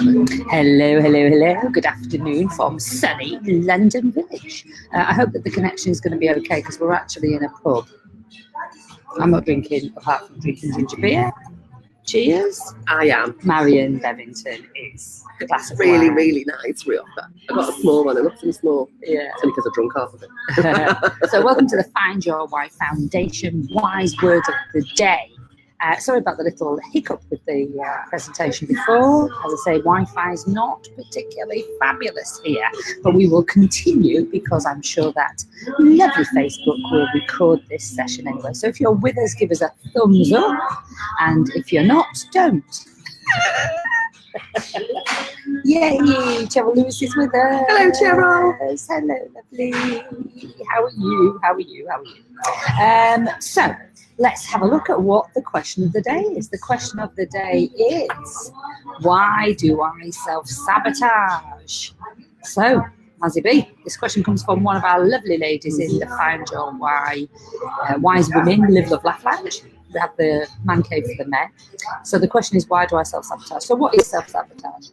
Hello, hello, hello. Good afternoon from sunny London Village. I hope that the connection is going to be okay because we're actually in a pub. I'm not drinking, apart from drinking ginger beer. Cheers. I am. Marion Bevington is a glass of Really, wine. really nice. I got a small one. It looks really small. Yeah. It's only because I drunk half of it. So welcome to the Find Your Why Foundation Wise Word of the Day. Sorry about the little hiccup with the presentation before. As I say, Wi-Fi is not particularly fabulous here, but we will continue because I'm sure that lovely Facebook will record this session anyway. So if you're with us, give us a thumbs up, and if you're not, don't. Yay, Cheryl Lewis is with us. Hello, Cheryl. Hello, lovely. How are you? How are you? How are you? So let's have a look at what the question of the day is. The question of the day is, why do I self-sabotage? So, Mazzy B, this question comes from one of our lovely ladies in the Find Your Why Wise Women Live, Love, Laugh Lounge. We have the man cave for the men. So the question is, why do I self-sabotage? So what is self-sabotage?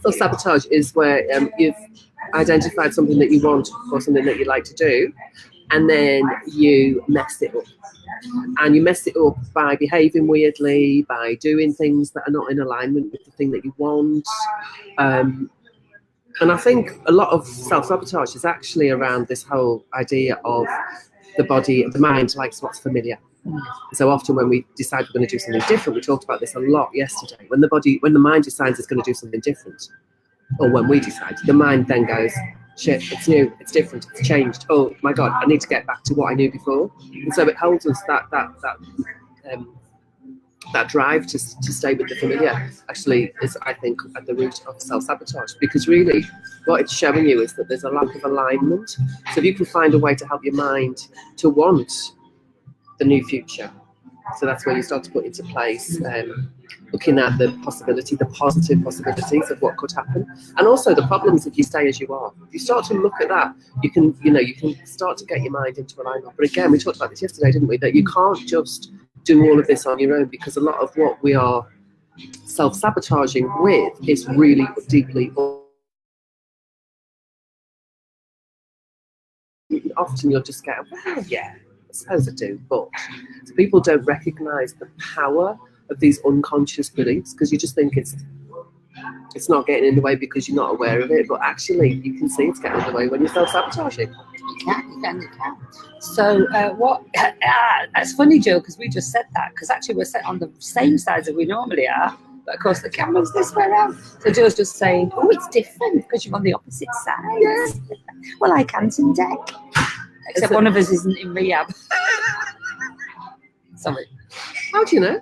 Self-sabotage is where you've identified something that you want or something that you like to do, and then you mess it up. And you mess it up by behaving weirdly, by doing things that are not in alignment with the thing that you want. And I think a lot of self-sabotage is actually around this whole idea of the body, the mind likes what's familiar. So often when we decide we're going to do something different, we talked about this a lot yesterday, when the mind decides it's going to do something different, or when we decide, the mind then goes, shit, it's new, it's different, it's changed. Oh my God, I need to get back to what I knew before. And so it holds us that drive to stay with the familiar actually is, I think, at the root of self-sabotage, because really what it's showing you is that there's a lack of alignment. So if you can find a way to help your mind to want the new future, so that's where you start to put into place looking at the possibility, the positive possibilities of what could happen, and also the problems if you stay as you are. If you start to look at that, you can start to get your mind into alignment. But again, we talked about this yesterday, didn't we? That you can't just do all of this on your own, because a lot of what we are self-sabotaging with is really deeply. Often you'll just go, well, yeah, I suppose I do, but so people don't recognise the power of these unconscious beliefs, because you just think it's not getting in the way because you're not aware of it, but actually you can see it's getting in the way when you're self-sabotaging. You can. So that's funny, Joe, because we just said that, because actually we're set on the same sides that we normally are, but of course the camera's this way around. So Joe's just saying, oh, it's different because you're on the opposite side. Yes. Well, I can't in deck. Except one of us isn't in rehab. Sorry. How do you know?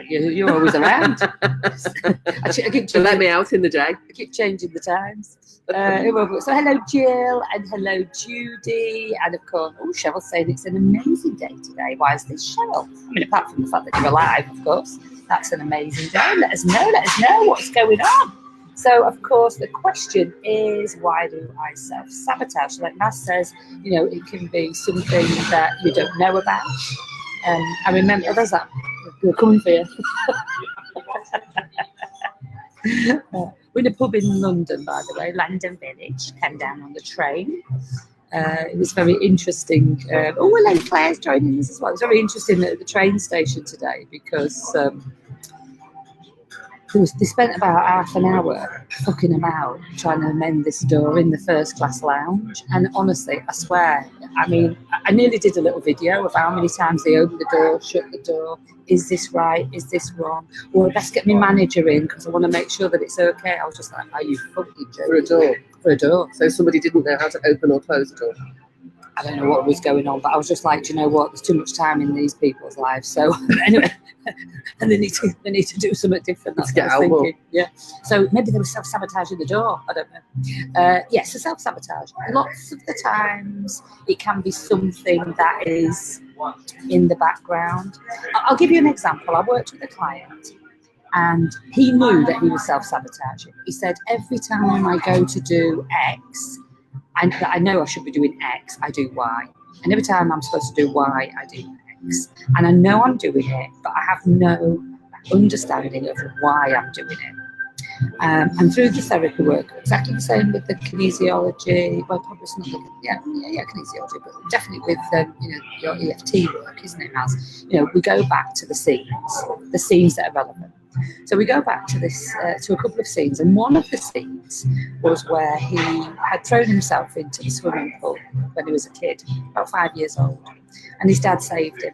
You're always around. I keep let me out in the day. I keep changing the times. So hello Jill, and hello Judy, and of course, Cheryl's saying it's an amazing day today. Why is this, Cheryl? I mean, apart from the fact that you're alive, of course, that's an amazing day. Let us know what's going on. So, of course, the question is, why do I self-sabotage? Like Matt says, it can be something that you don't know about. I remember, there's that, we're coming for you. We're in a pub in London, by the way, London Village. Came down on the train. It was very interesting. Hello, Claire's joining us as well. It was very interesting at the train station today because they spent about half an hour fucking about trying to amend this door in the first class lounge. And honestly, I swear, I mean, I nearly did a little video of how many times they opened the door, shut the door. Is this right? Is this wrong? Or best get my manager in because I want to make sure that it's okay. I was just like, are you fucking joking? For a door. So somebody didn't know how to open or close the door. I don't know what was going on, but I was just like, do you know what? There's too much time in these people's lives. So anyway, and they need to do something different. That's what I was thinking. Yeah. So maybe they were self-sabotaging the door. I don't know. Yes, so self-sabotage. Lots of the times it can be something that is in the background. I'll give you an example. I worked with a client and he knew that he was self-sabotaging. He said, every time I go to do X, and I know I should be doing X, I do Y. And every time I'm supposed to do Y, I do X. And I know I'm doing it, but I have no understanding of why I'm doing it. And through the therapy work, exactly the same with the kinesiology. Well, probably it's not kinesiology, but definitely with your EFT work, isn't it? As we go back to the scenes that are relevant. So we go back to this to a couple of scenes, and one of the scenes was where he had thrown himself into the swimming pool when he was a kid, about 5 years old, and his dad saved him.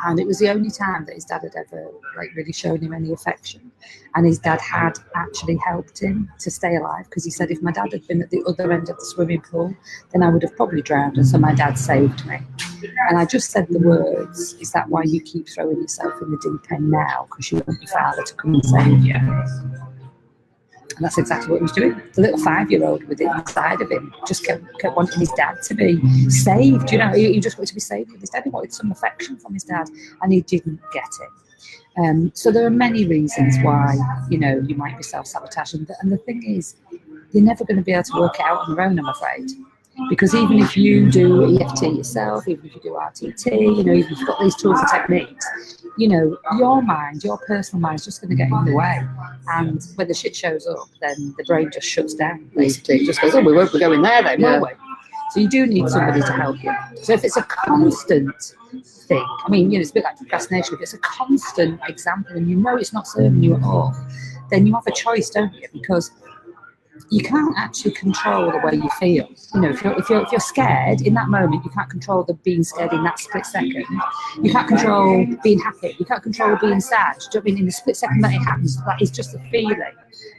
And it was the only time that his dad had ever really shown him any affection. And his dad had actually helped him to stay alive, because he said, if my dad had been at the other end of the swimming pool, then I would have probably drowned. And so my dad saved me. And I just said the words, is that why you keep throwing yourself in the deep end now? Because you want your father to come and save you. And that's exactly what he was doing. The little 5-year-old with it inside of him just kept wanting his dad to be saved. He just wanted to be saved with his dad. He wanted some affection from his dad, and he didn't get it. So there are many reasons why you might be self-sabotaging. And the thing is, you're never going to be able to work it out on your own, I'm afraid. Because even if you do EFT yourself, even if you do RTT, even if you've got these tools and techniques, your mind, your personal mind is just going to get in the way. And when the shit shows up, then the brain just shuts down, basically. It just goes, we won't be going there then, will we? So you do need somebody to help you. So if it's a constant thing, it's a bit like procrastination. If it's a constant example and it's not serving you at all, then you have a choice, don't you? Because you can't actually control the way you feel. If you're scared in that moment, you can't control the being scared in that split second. You can't control being happy. You can't control being sad. Do you know what I mean? In the split second that it happens, that is just a feeling.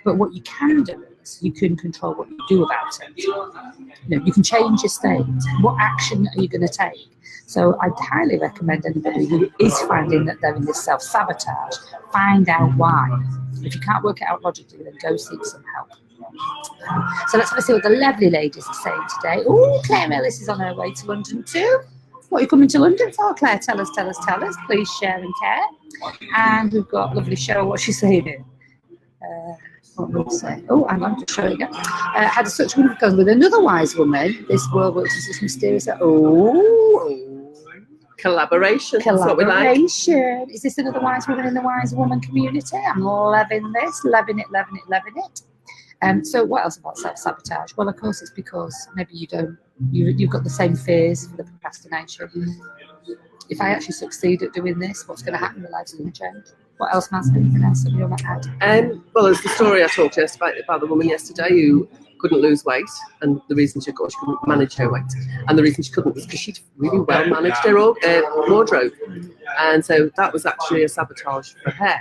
But what you can do is you can control what you do about it. You can change your state. What action are you going to take? So I'd highly recommend anybody who is finding that they're in this self-sabotage, find out why. If you can't work it out logically, then go seek some help. So let's have a see what the lovely ladies are saying today. Oh, Claire Ellis is on her way to London too. What are you coming to London for, Claire? Tell us. Please share and care. And we've got lovely show. What's she saying here? What would we say? Oh, hang on, just show it again. Had such wonderful conversation with another wise woman. This world works as this mysterious. Collaboration. That's what we like. Is this another wise woman in the wise woman community? I'm loving this. Loving it. So what else about self-sabotage? Well, of course, it's because maybe you've got the same fears for the procrastination. If I actually succeed at doing this, what's going to happen? The life's going to change. What else, Matt? Anything else that you want to add? Well, there's the story I talked to you about the woman yesterday who couldn't lose weight, and the reason she couldn't manage her weight, and the reason she couldn't was because she'd really well managed her wardrobe, and so that was actually a sabotage for her,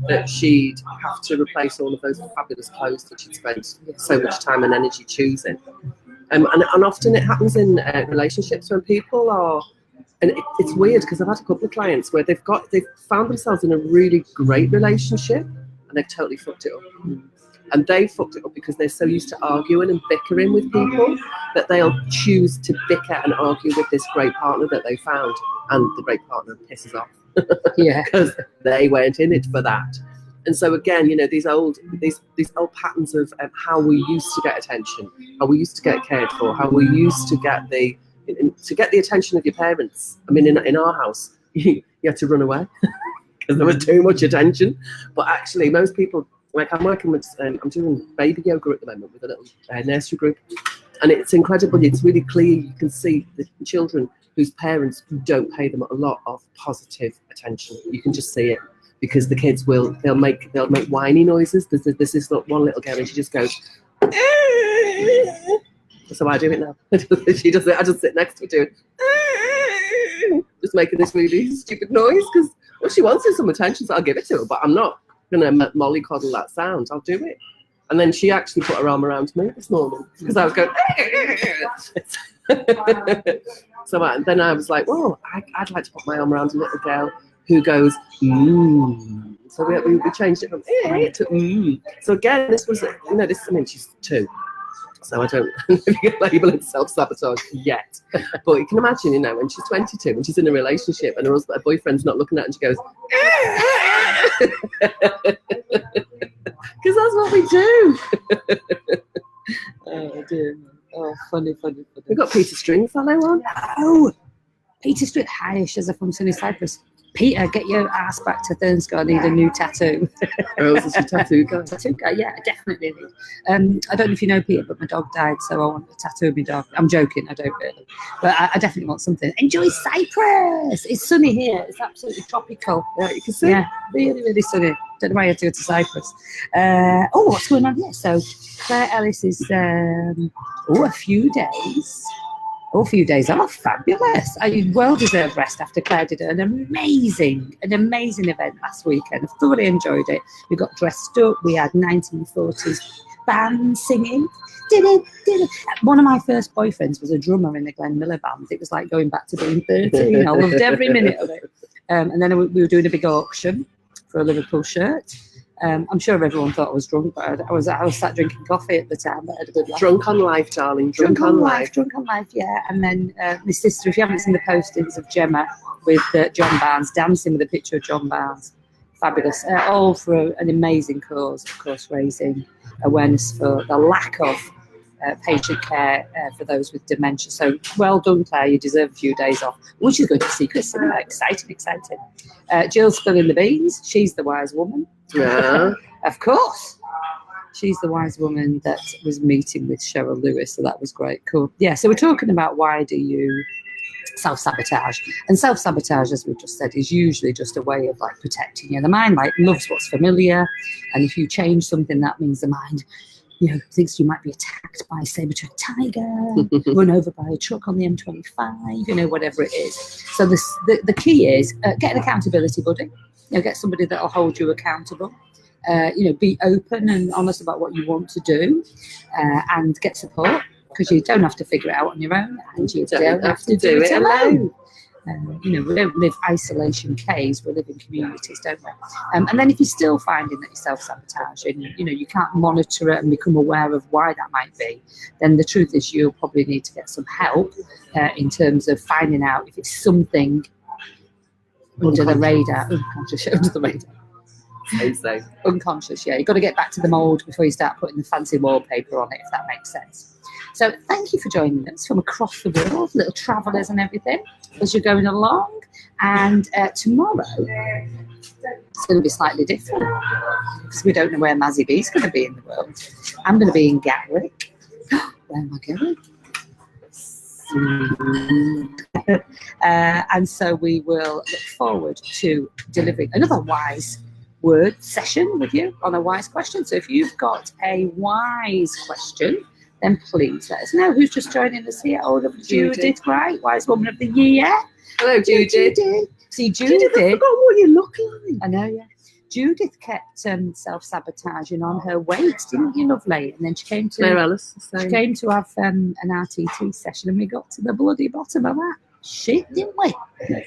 that she'd have to replace all of those fabulous clothes that she'd spent so much time and energy choosing. And often it happens in relationships when people are, and it's weird because I've had a couple of clients where they've found themselves in a really great relationship and they've totally fucked it up. And they fucked it up because they're so used to arguing and bickering with people that they'll choose to bicker and argue with this great partner that they found, and the great partner pisses off. Yeah, because they weren't in it for that. And so again, these old patterns of how we used to get attention, how we used to get cared for, how we used to get the attention of your parents. In our house, you had to run away because there was too much attention. But actually, most people, like I'm working with, I'm doing baby yoga at the moment with a little nursery group, and it's incredible. It's really clear. You can see the children whose parents don't pay them a lot of positive attention. You can just see it because the kids they'll make whiny noises. There's this one little girl and she just goes. So I do it now. She does it. I just sit next to her doing, just making this really stupid noise because what she wants is some attention. So I'll give it to her, but I'm not gonna mollycoddle that sound. I'll do it. And then she actually put her arm around me this morning because I was going. So then I was like, well, I'd like to put my arm around a little girl who goes, So we changed it from to So again, this was, she's 2. So I don't label it self-sabotage yet. But you can imagine, when she's 22 and she's in a relationship and her boyfriend's not looking at her and she goes, because that's what we do. Oh, dear. Oh, funny. We've got Peter Stringfellow on. Oh, Peter Stringfellow. Hi, she's from sunny Cyprus. Peter, get your ass back to Thurnscoe. I need a new tattoo. Oh, is this your tattoo guy? Tattoo guy, yeah, I definitely need. I don't know if you know Peter, but my dog died, so I want a tattoo of my dog. I'm joking, I don't really. But I definitely want something. Enjoy Cyprus! It's sunny here. It's absolutely tropical. Yeah, you can see. Yeah, really, really sunny. Don't know why I had to go to Cyprus. What's going on here? So Claire Ellis is, a few days. A few days off, fabulous. Well-deserved rest after Claire did an amazing event last weekend. I thoroughly enjoyed it. We got dressed up. We had 1940s band singing. One of my first boyfriends was a drummer in the Glenn Miller band. It was like going back to being 13. I loved every minute of it. And then we were doing a big auction for a Liverpool shirt. I'm sure everyone thought I was drunk, but I was sat drinking coffee at the time. But I had a good laugh. Drunk on life, darling. Drunk on life, yeah. And then my sister, if you haven't seen the postings of Gemma with John Barnes, dancing with a picture of John Barnes. Fabulous. All for an amazing cause, of course, raising awareness for the lack of patient care for those with dementia. So well done, Claire. You deserve a few days off, which is good to see. Kristen, exciting. Jill's spilling the beans. She's the wise woman. Yeah. Of course. She's the wise woman that was meeting with Cheryl Lewis, so that was great. Cool. Yeah, so we're talking about why do you self-sabotage. And self-sabotage, as we've just said, is usually just a way of like protecting you. The mind like loves what's familiar, and if you change something, that means the mind thinks you might be attacked by a saber-toothed tiger, run over by a truck on the M25, whatever it is. So the key is get an accountability buddy. Get somebody that will hold you accountable. Be open and honest about what you want to do, and get support, because you don't have to figure it out on your own, and you don't have to do it alone. We don't live isolation caves, we live in communities, don't we? And then if you're still finding that you're self-sabotaging, you can't monitor it and become aware of why that might be, then the truth is you'll probably need to get some help in terms of finding out if it's something under the radar. Unconscious, under the radar. So. Unconscious, yeah. You've got to get back to the mould before you start putting the fancy wallpaper on it, if that makes sense. So thank you for joining us from across the world, little travellers and everything, as you're going along. And tomorrow, it's going to be slightly different, because we don't know where Mazzy B's going to be in the world. I'm going to be in Gatwick. Where am I going? And so we will look forward to delivering another wise word session with you on a wise question. So if you've got a wise question, then please let us know. Who's just joining us here? Judith, right? Wise Woman of the Year. Hello, Judith. See, Judith. I forgot what you look like. I know, yeah. Judith kept self-sabotaging on her weight, didn't you, lovely? And then she came to have an RTT session, and we got to the bloody bottom of that shit, didn't we?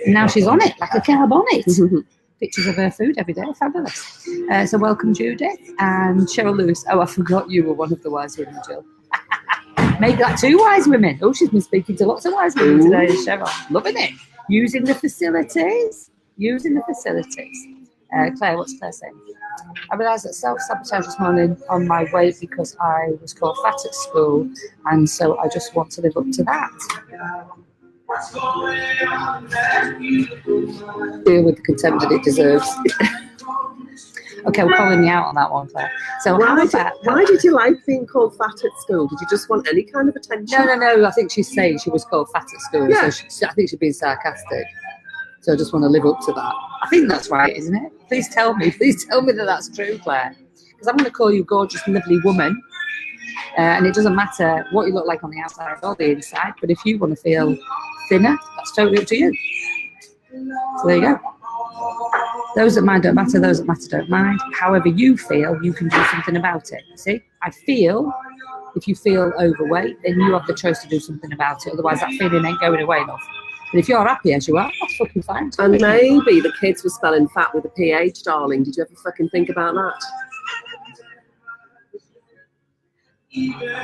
And now she's on it like a carb on it. Pictures of her food every day, fabulous. So welcome, Judith. And Cheryl Lewis. Oh, I forgot you were one of the wise women, Jill. Make that 2 wise women. Oh, she's been speaking to lots of wise women today, Cheryl. Loving it. Using the facilities. Claire, what's Claire saying? I realised that self-sabotage this morning on my weight because I was called fat at school, and so I just want to live up to that. Deal with the contempt that it deserves. Okay, we're calling you out on that one, Claire. So why did you like being called fat at school? Did you just want any kind of attention? No. I think she's saying she was called fat at school. Yeah. So I think she's being sarcastic. So I just want to live up to that. I think that's right, isn't it? Please tell me that that's true, Claire. Because I'm going to call you gorgeous, lovely woman. And it doesn't matter what you look like on the outside or the inside. But if you want to feel thinner, that's totally up to you. So there you go. Those that mind don't matter, those that matter don't mind. However you feel, you can do something about it. See? I feel if you feel overweight, then you have the choice to do something about it. Otherwise, that feeling ain't going away enough. But if you're happy as you are, that's fucking fine. And maybe the kids were spelling fat with a PH, darling. Did you ever fucking think about that?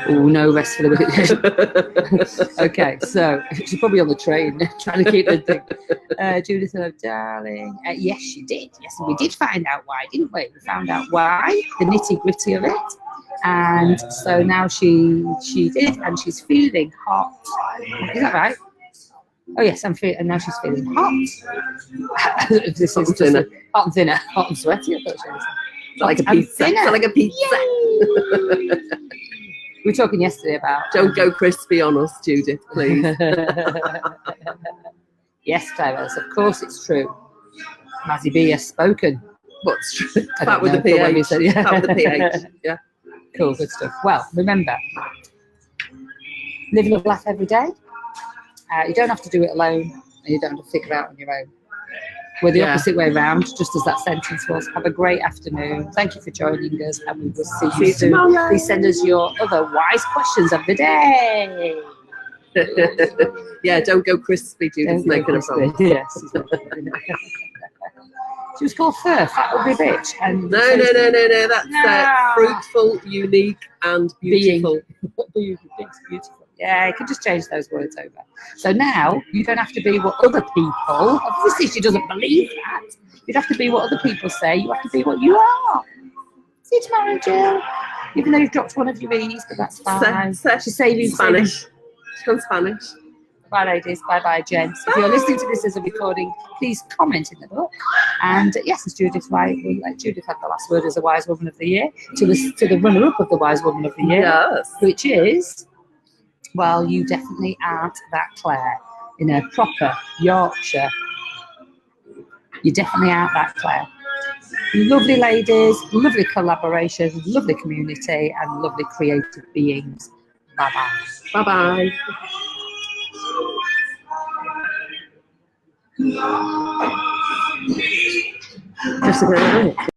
Oh, no rest for the wicked. Okay, so she's probably on the train trying to keep the thing. Judith, hello, darling. Yes, she did. Yes, and we did find out why, didn't we? We found out why, the nitty-gritty of it. And so now she did, and she's feeling hot. Is that right? Oh yes, I'm feeling. And now she's feeling hot. This Hot is and just thinner. hot and thinner, hot and sweaty. I thought she was. Like a Hot and pizza. thinner. Like a pizza. We were talking yesterday about. Don't go crispy on us, Judith, please. Yes, Clemens, of course it's true. Mazzy B has spoken. What's true? I That don't with know, the but when we pH. said- yeah. That with the pH. Yeah. Cool, good stuff. Well, remember, live, love, laugh every day. You don't have to do it alone, and you don't have to figure it out on your own. We're the Yeah. opposite way around, just as that sentence was. Have a great afternoon. Thank you for joining us, and we will see you soon. tomorrow. Please send us your other wise questions of the day. Yeah, don't go crispy, Judith's making a promise. Yes. She was called Fur, Fat Ugly Bitch. And No, that's No. fruitful, unique, and beautiful. Beautiful. Yeah, you can just change those words over. So now you don't have to be what other people, obviously she doesn't believe that. You don't have to be what other people say, you have to be what you are. See you tomorrow, Jill. Even though you've dropped one of your E's, but that's fine. She's saving Spanish. She's gone Spanish. Bye, ladies. Bye, gents. If you're listening to this as a recording, please comment in the book. And yes, as Judith right, we'll let Judith have the last word as a Wise Woman of the Year to the runner-up of the Wise Woman of the Year, Yes. which is, well, you definitely aren't that Claire in a proper Yorkshire. You definitely aren't that Claire. Lovely ladies, lovely collaboration, lovely community, and lovely creative beings. Bye-bye. Bye-bye. Just a bit of it.